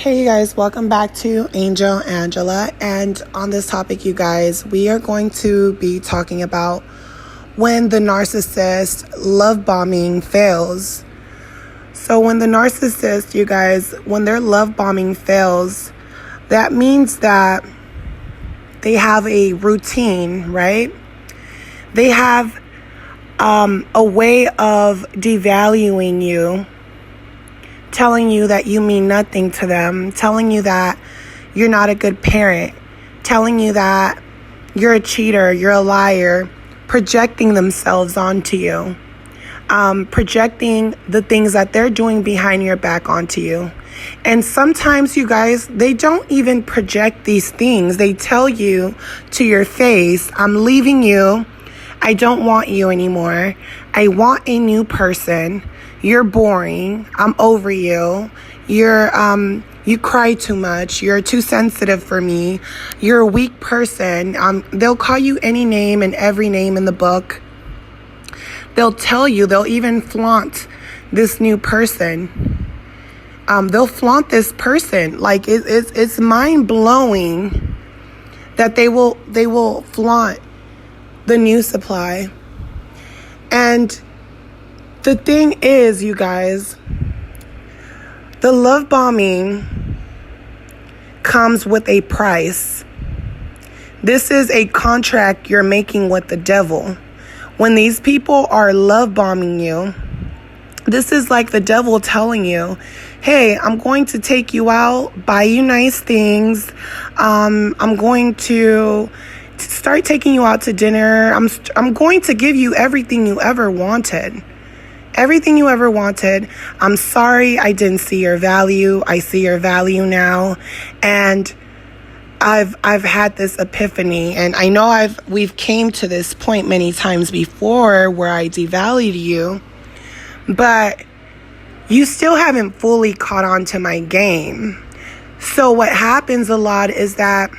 Hey you guys, welcome back to Angel Angela, and on this topic, you guys, we are going to be talking about when the narcissist love bombing fails. So when the narcissist, you guys, when their love bombing fails, that means that they have a routine, right? They have a way of devaluing you, telling you that you mean nothing to them, telling you that you're not a good parent, telling you that you're a cheater, you're a liar, projecting themselves onto you, projecting the things that they're doing behind your back onto you. And sometimes, you guys, they don't even project these things. They tell you to your face, I'm leaving you. I don't want you anymore. I want a new person. You're boring. I'm over you. You cry too much. You're too sensitive for me. You're a weak person. They'll call you any name and every name in the book. They'll tell you, they'll even flaunt this new person. They'll flaunt this person. Like it's mind blowing that they will flaunt the new supply. And the thing is, you guys, the love bombing comes with a price. This is a contract you're making with the devil. When these people are love bombing you, this is like the devil telling you, hey, I'm going to take you out, buy you nice things. I'm going to start taking you out to dinner. I'm going to give you everything you ever wanted. Everything you ever wanted. I'm sorry I didn't see your value. I see your value now. And I've had this epiphany, and I know we've came to this point many times before where I devalued you, but you still haven't fully caught on to my game. So what happens a lot is that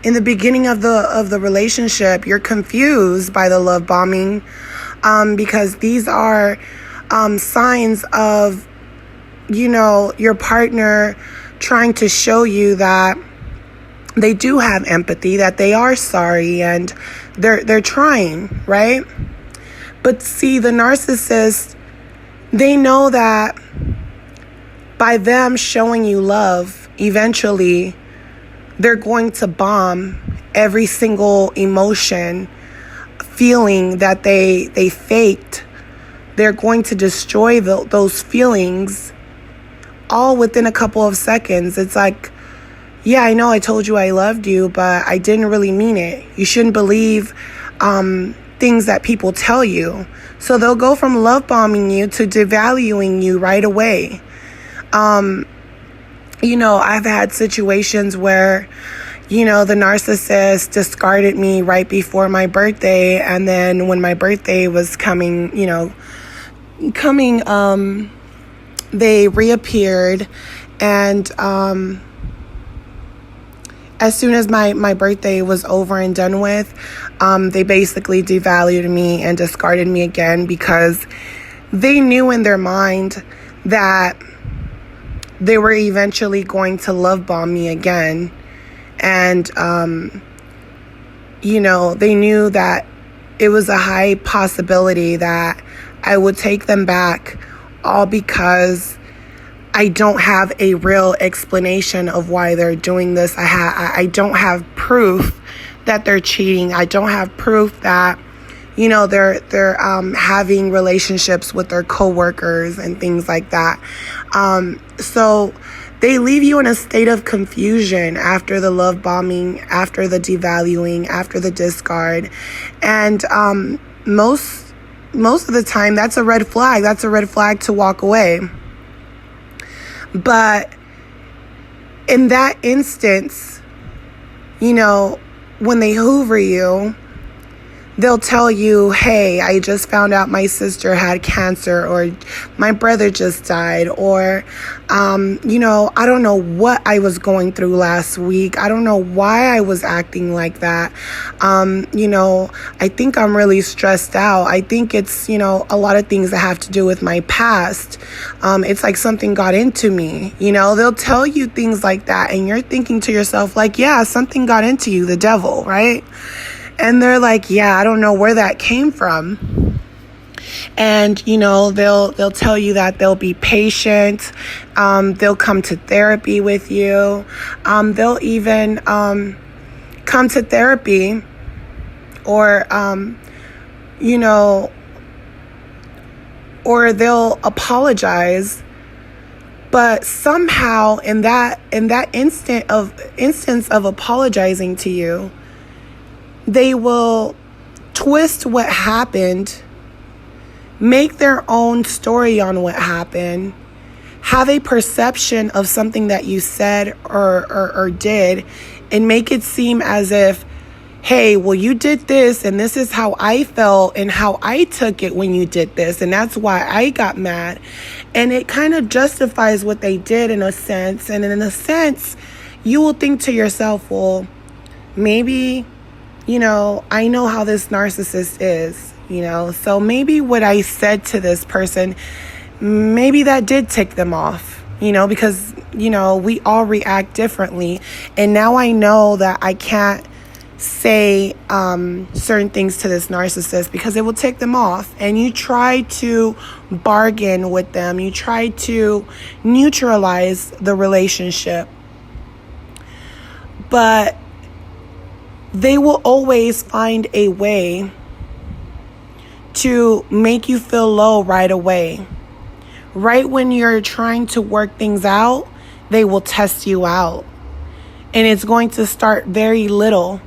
in the beginning of the relationship, you're confused by the love bombing, because these are signs of, your partner trying to show you that they do have empathy, that they are sorry, and they're trying, right? But see, the narcissist, they know that by them showing you love, eventually they're going to bomb every single emotion, feeling that they faked. They're going to destroy those feelings all within a couple of seconds. It's like, yeah, I know I told you I loved you, but I didn't really mean it. You shouldn't believe things that people tell you. So they'll go from love bombing you to devaluing you right away. I've had situations where, the narcissist discarded me right before my birthday. And then when my birthday was coming, they reappeared. And as soon as my birthday was over and done with, they basically devalued me and discarded me again, because they knew in their mind that they were eventually going to love bomb me again. And, they knew that it was a high possibility that I would take them back, all because I don't have a real explanation of why they're doing this. I don't have proof that they're cheating. I don't have proof that, they're having relationships with their coworkers and things like that. So they leave you in a state of confusion after the love bombing, after the devaluing, after the discard. And most of the time, that's a red flag. That's a red flag to walk away. But in that instance, when they hoover you, they'll tell you, hey, I just found out my sister had cancer, or my brother just died, or, I don't know what I was going through last week. I don't know why I was acting like that. I think I'm really stressed out. I think it's, a lot of things that have to do with my past. It's like something got into me. They'll tell you things like that, and you're thinking to yourself, like, yeah, something got into you, the devil, right? And they're like, yeah, I don't know where that came from. And, they'll tell you that they'll be patient. They'll come to therapy with you. They'll even come to therapy or, or they'll apologize. But somehow in that instance of apologizing to you, they will twist what happened, make their own story on what happened, have a perception of something that you said or did, and make it seem as if, hey, well, you did this, and this is how I felt and how I took it when you did this, and that's why I got mad. And it kind of justifies what they did in a sense. And in a sense, you will think to yourself, well, maybe, I know how this narcissist is, so maybe what I said to this person, maybe that did tick them off, because, we all react differently. And now I know that I can't say certain things to this narcissist because it will tick them off. And you try to bargain with them. You try to neutralize the relationship. But they will always find a way to make you feel low right away. Right when you're trying to work things out, they will test you out. And it's going to start very little.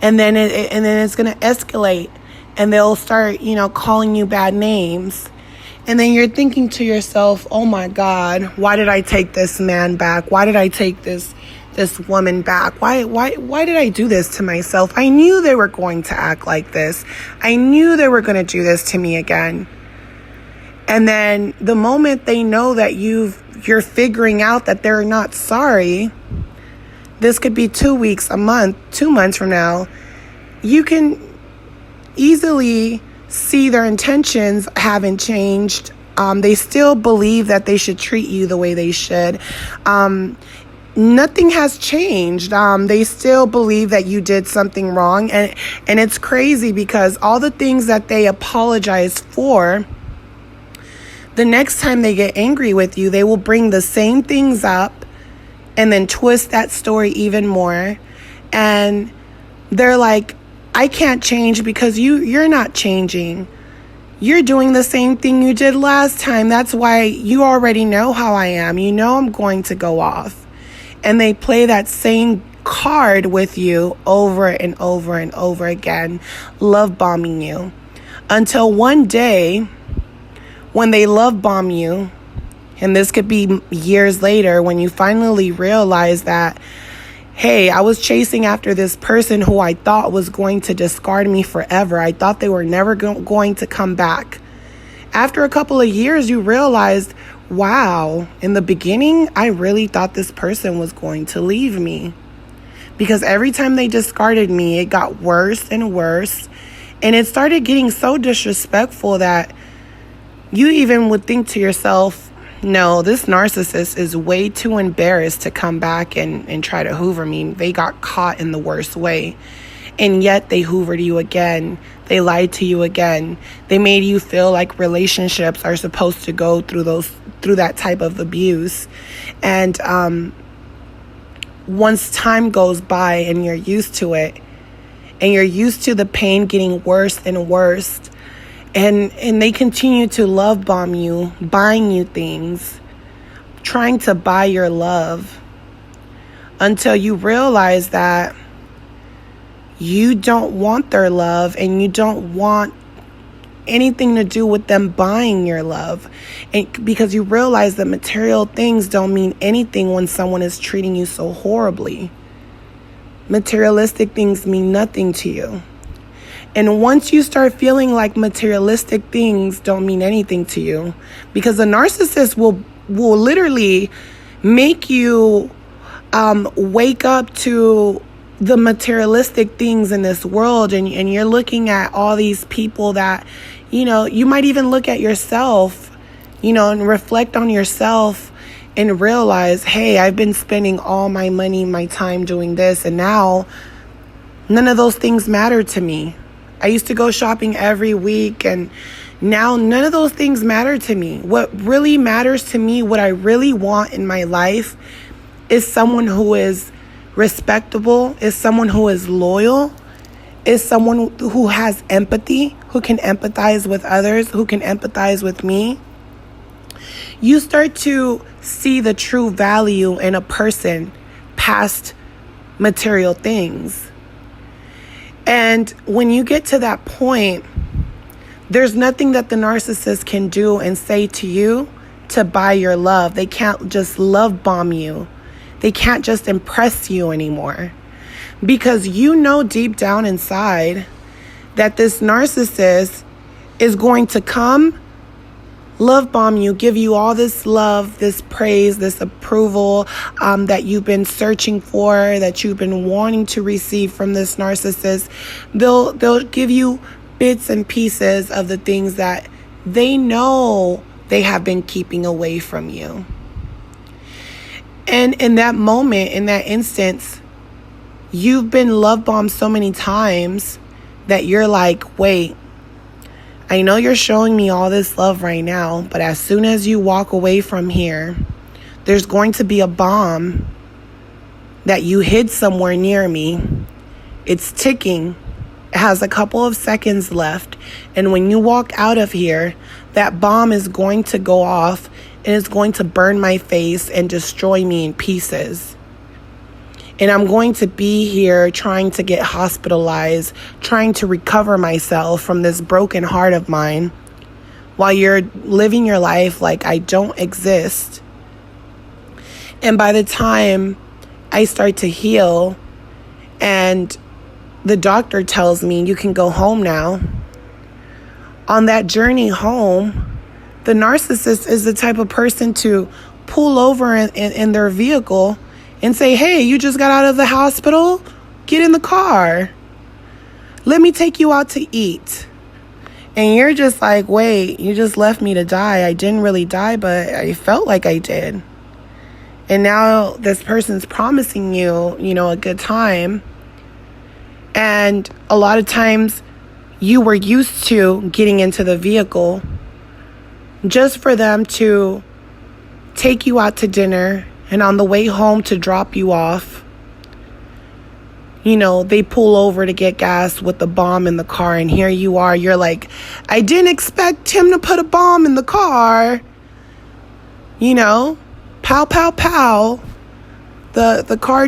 And then it's going to escalate. And they'll start, calling you bad names. And then you're thinking to yourself, oh my God, why did I take this man back? Why did I take this woman back? Why did I do this to myself? I knew they were going to act like this. I knew they were going to do this to me again. And then the moment they know that you're figuring out that they're not sorry, this could be 2 weeks, a month, 2 months from now, you can easily see their intentions haven't changed. They still believe that they should treat you the way they should. Nothing has changed. They still believe that you did something wrong. And it's crazy because all the things that they apologized for, the next time they get angry with you, they will bring the same things up and then twist that story even more. And they're like, I can't change because you're not changing. You're doing the same thing you did last time. That's why you already know how I am. You know I'm going to go off. And they play that same card with you over and over and over again, love bombing you. Until one day, when they love bomb you, and this could be years later, when you finally realize that, hey, I was chasing after this person who I thought was going to discard me forever. I thought they were never going to come back. After a couple of years, you realized, wow, in the beginning, I really thought this person was going to leave me. Because every time they discarded me, it got worse and worse. And it started getting so disrespectful that you even would think to yourself, no, this narcissist is way too embarrassed to come back and try to hoover me. They got caught in the worst way. And yet they hoovered you again. They lied to you again. They made you feel like relationships are supposed to go through that type of abuse. And once time goes by and you're used to it, and you're used to the pain getting worse and worse, and they continue to love bomb you, buying you things, trying to buy your love, until you realize that you don't want their love and you don't want anything to do with them buying your love. And because you realize that material things don't mean anything when someone is treating you so horribly. Materialistic things mean nothing to you. And once you start feeling like materialistic things don't mean anything to you, because the narcissist will literally make you wake up to the materialistic things in this world, and you're looking at all these people that, you might even look at yourself, and reflect on yourself and realize, hey, I've been spending all my money, my time doing this, and now none of those things matter to me. I used to go shopping every week, and now none of those things matter to me. What really matters to me, what I really want in my life, is someone who is respectable, is someone who is loyal, is someone who has empathy, who can empathize with others, who can empathize with me. You start to see the true value in a person past material things. And when you get to that point, there's nothing that the narcissist can do and say to you to buy your love. They can't just love bomb you. They can't just impress you anymore. Because deep down inside that this narcissist is going to come, love bomb you, give you all this love, this praise, this approval that you've been searching for, that you've been wanting to receive from this narcissist. They'll give you bits and pieces of the things that they know they have been keeping away from you. And in that moment, in that instance, you've been love bombed so many times that you're like, wait, I know you're showing me all this love right now, but as soon as you walk away from here, there's going to be a bomb that you hid somewhere near me. It's ticking. It has a couple of seconds left. And when you walk out of here, that bomb is going to go off and it's going to burn my face and destroy me in pieces. And I'm going to be here trying to get hospitalized, trying to recover myself from this broken heart of mine, while you're living your life like I don't exist. And by the time I start to heal and the doctor tells me you can go home now, on that journey home, the narcissist is the type of person to pull over in their vehicle and say, hey, you just got out of the hospital? Get in the car. Let me take you out to eat. And you're just like, wait, you just left me to die. I didn't really die, but I felt like I did. And now this person's promising you, a good time. And a lot of times you were used to getting into the vehicle just for them to take you out to dinner, and on the way home to drop you off, they pull over to get gas with the bomb in the car, and here you are. You're like, I didn't expect him to put a bomb in the car. Pow, pow, pow. The car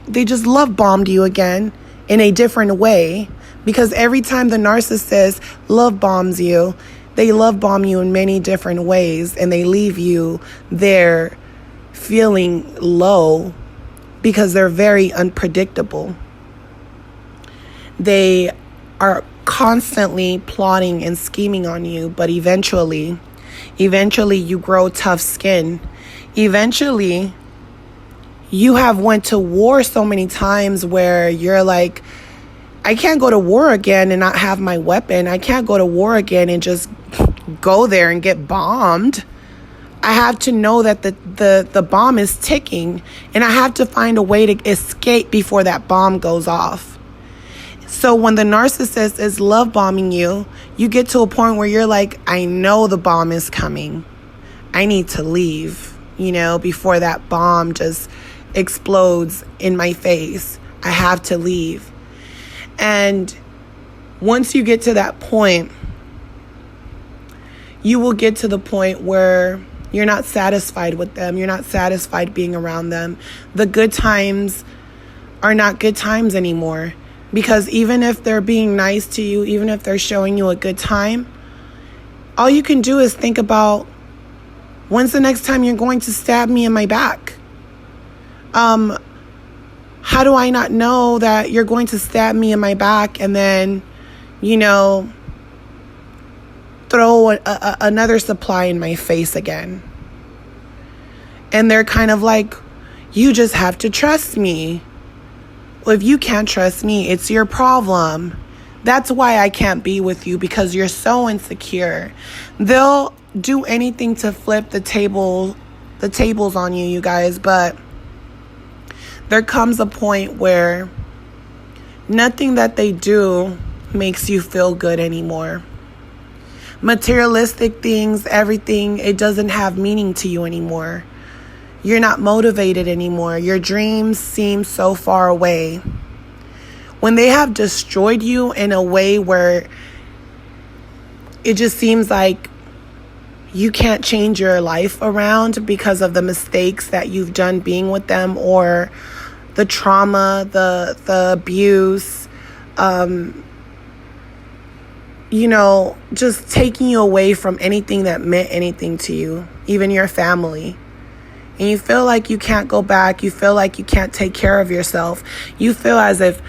they just love bombed you again in a different way, because every time the narcissist love bombs you, they love bomb you in many different ways, and they leave you there feeling low because they're very unpredictable. They are constantly plotting and scheming on you, but eventually you grow tough skin. Eventually you have went to war so many times where you're like, I can't go to war again and not have my weapon. I can't go to war again and just go there and get bombed. I have to know that the bomb is ticking, and I have to find a way to escape before that bomb goes off. So when the narcissist is love bombing you, you get to a point where you're like, I know the bomb is coming. I need to leave, before that bomb just explodes in my face. I have to leave. And once you get to that point, you will get to the point where you're not satisfied with them. You're not satisfied being around them. The good times are not good times anymore. Because even if they're being nice to you, even if they're showing you a good time, all you can do is think about, when's the next time you're going to stab me in my back? How how do I not know that you're going to stab me in my back and then, throw another supply in my face again? And they're kind of like, you just have to trust me. Well, if you can't trust me, it's your problem. That's why I can't be with you, because you're so insecure. They'll do anything to flip the tables on you, you guys, but there comes a point where nothing that they do makes you feel good anymore. Materialistic things, everything, it doesn't have meaning to you anymore. You're not motivated anymore. Your dreams seem so far away. When they have destroyed you in a way where it just seems like you can't change your life around because of the mistakes that you've done being with them, or the trauma, the abuse, just taking you away from anything that meant anything to you, even your family. And you feel like you can't go back. You feel like you can't take care of yourself. You feel as if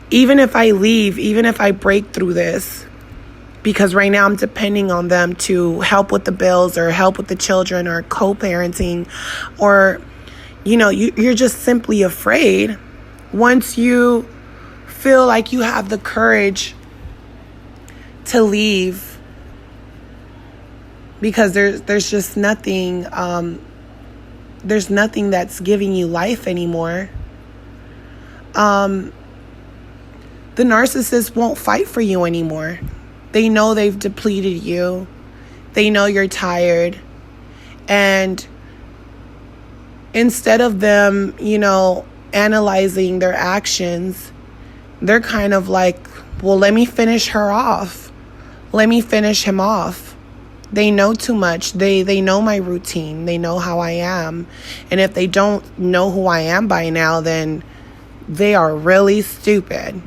even if I leave, even if I break through this, because right now I'm depending on them to help with the bills or help with the children or co-parenting, or, you're just simply afraid. Once you feel like you have the courage to leave, because there's just nothing, there's nothing that's giving you life anymore. The narcissist won't fight for you anymore. They know they've depleted you. They know you're tired. And instead of them, analyzing their actions, they're kind of like, well, let me finish her off. Let me finish him off. They know too much. They know my routine. They know how I am. And if they don't know who I am by now, then they are really stupid.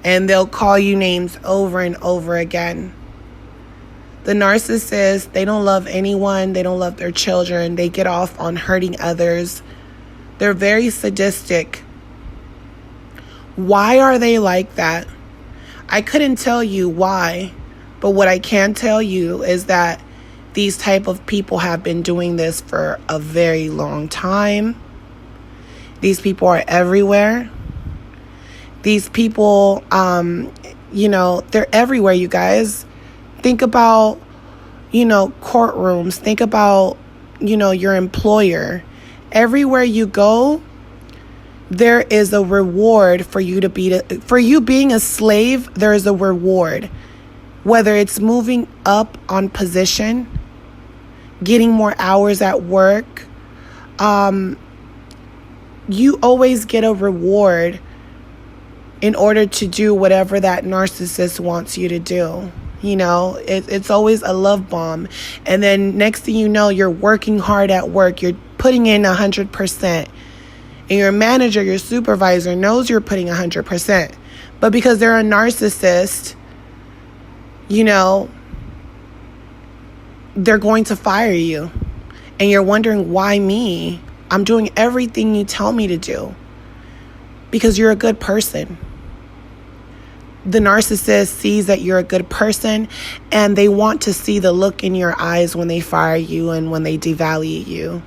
And they'll call you names over and over again. The narcissist, they don't love anyone. They don't love their children. They get off on hurting others. They're very sadistic. Why are they like that? I couldn't tell you why. But what I can tell you is that these type of people have been doing this for a very long time. These people are everywhere. These people, they're everywhere, you guys. Think about, courtrooms. Think about, your employer. Everywhere you go, there is a reward for you for you being a slave. There is a reward. Whether it's moving up on position, getting more hours at work, you always get a reward in order to do whatever that narcissist wants you to do. It's always a love bomb. And then next thing you know, you're working hard at work. You're putting in 100%. And your manager, your supervisor knows you're putting 100%. But because they're a narcissist, they're going to fire you. And you're wondering, why me? I'm doing everything you tell me to do. Because you're a good person. The narcissist sees that you're a good person, and they want to see the look in your eyes when they fire you and when they devalue you.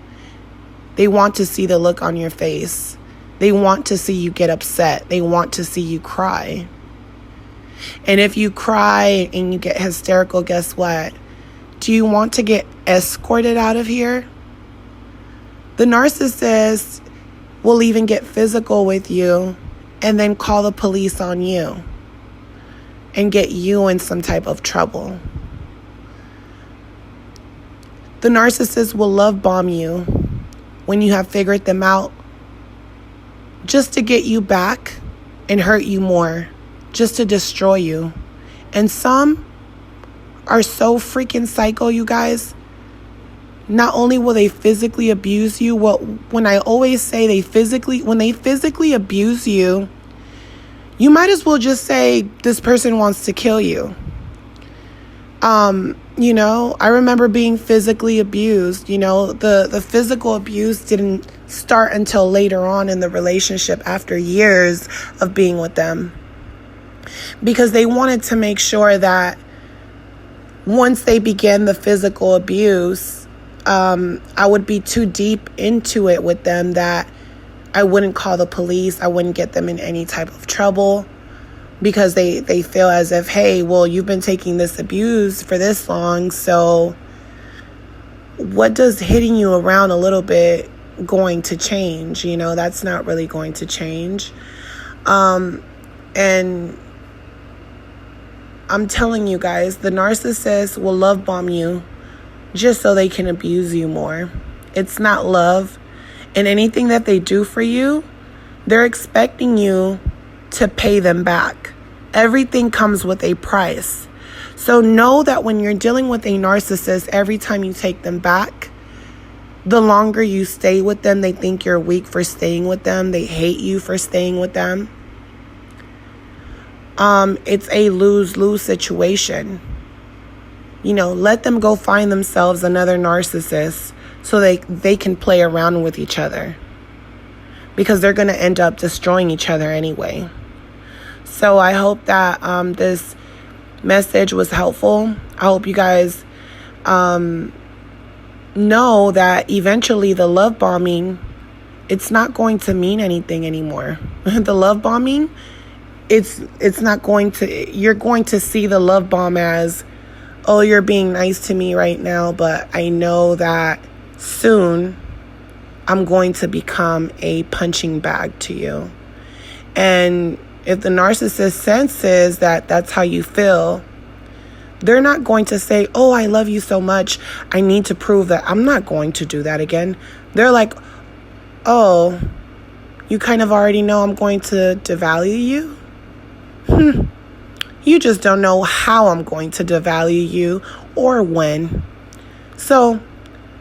They want to see the look on your face. They want to see you get upset. They want to see you cry. And if you cry and you get hysterical, guess what? Do you want to get escorted out of here? The narcissist will even get physical with you and then call the police on you and get you in some type of trouble. The narcissist will love bomb you when you have figured them out, just to get you back and hurt you more, just to destroy you. And some are so freaking psycho, you guys. Not only will they physically abuse you, when I always say when they physically abuse you, you might as well just say this person wants to kill you. I remember being physically abused. The physical abuse didn't start until later on in the relationship after years of being with them. Because they wanted to make sure that once they began the physical abuse, I would be too deep into it with them that I wouldn't call the police. I wouldn't get them in any type of trouble, because they feel as if, hey, well, you've been taking this abuse for this long, so what does hitting you around a little bit going to change? You know, that's not really going to change. And I'm telling you guys, the narcissist will love bomb you just so they can abuse you more. It's not love. And anything that they do for you, they're expecting you to pay them back. Everything comes with a price. So know that when you're dealing with a narcissist, every time you take them back, the longer you stay with them, they think you're weak for staying with them. They hate you for staying with them. It's a lose-lose situation. You know, let them go find themselves another narcissist so they can play around with each other, because they're going to end up destroying each other anyway. So I hope that this message was helpful. I hope you guys know that eventually the love bombing, it's not going to mean anything anymore. The love bombing, it's not going to, you're going to see the love bomb as, oh, you're being nice to me right now, but I know that soon I'm going to become a punching bag to you. And if the narcissist senses that that's how you feel, they're not going to say, oh, I love you so much, I need to prove that. I'm not going to do that again. They're like, oh, you kind of already know I'm going to devalue you? You just don't know how I'm going to devalue you or when. So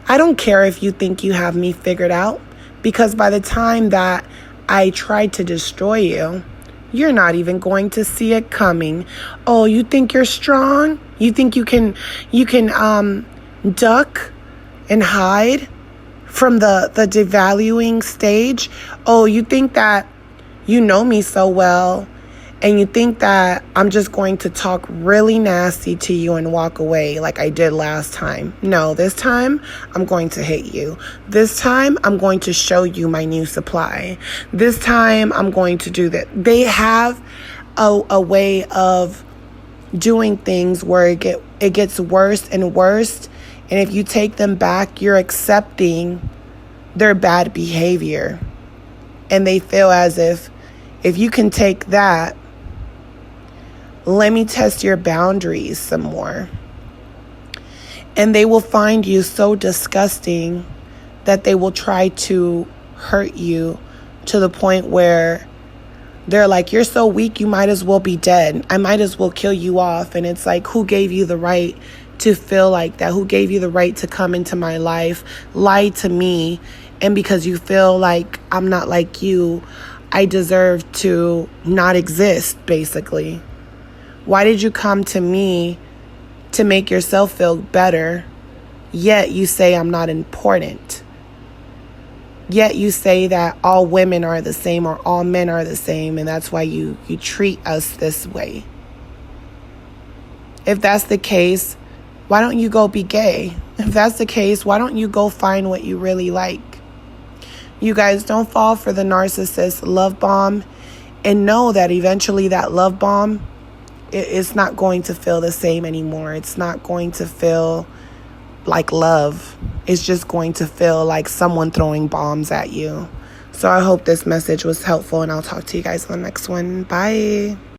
I don't care if you think you have me figured out, because by the time that I try to destroy you, you're not even going to see it coming. Oh, you think you're strong? You think you can duck and hide from the devaluing stage? Oh, you think that you know me so well, and you think that I'm just going to talk really nasty to you and walk away like I did last time. No, this time I'm going to hit you. This time I'm going to show you my new supply. This time I'm going to do that. They have a way of doing things where it gets worse and worse. And if you take them back, you're accepting their bad behavior. And they feel as if you can take that, let me test your boundaries some more. And they will find you so disgusting that they will try to hurt you to the point where they're like, you're so weak, you might as well be dead. I might as well kill you off. And it's like, who gave you the right to feel like that? Who gave you the right to come into my life, lie to me, and because you feel like I'm not like you, I deserve to not exist, basically. Why did you come to me to make yourself feel better, yet you say I'm not important? Yet you say that all women are the same or all men are the same, and that's why you treat us this way. If that's the case, why don't you go be gay? If that's the case, why don't you go find what you really like? You guys, don't fall for the narcissist love bomb, and know that eventually that love bomb, it's not going to feel the same anymore. It's not going to feel like love. It's just going to feel like someone throwing bombs at you. So I hope this message was helpful, and I'll talk to you guys on the next one. Bye.